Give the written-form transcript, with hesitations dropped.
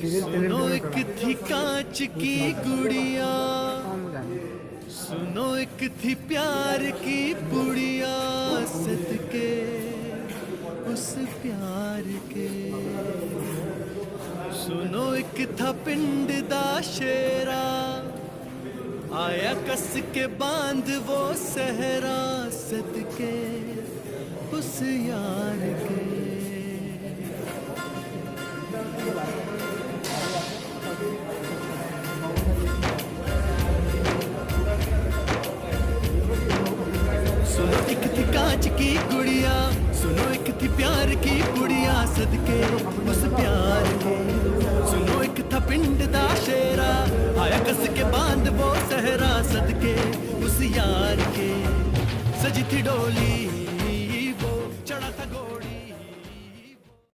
सुनो एक थी कांच की गुड़िया, सुनो एक थी प्यार की पुड़िया, सदके उस प्यार के। सुनो एक था पिंड दा शेरा, आया कस के बांध वो सहरा, सदके उस यार के। सुनो एक थी कांच की गुड़िया, सुनो एक थी प्यार की पुड़िया, सदके उस प्यार के। सुनो एक था पिंड दा शेरा, आया कस के बांध वो सहरा, सदके उस यार के। सजी थी डोली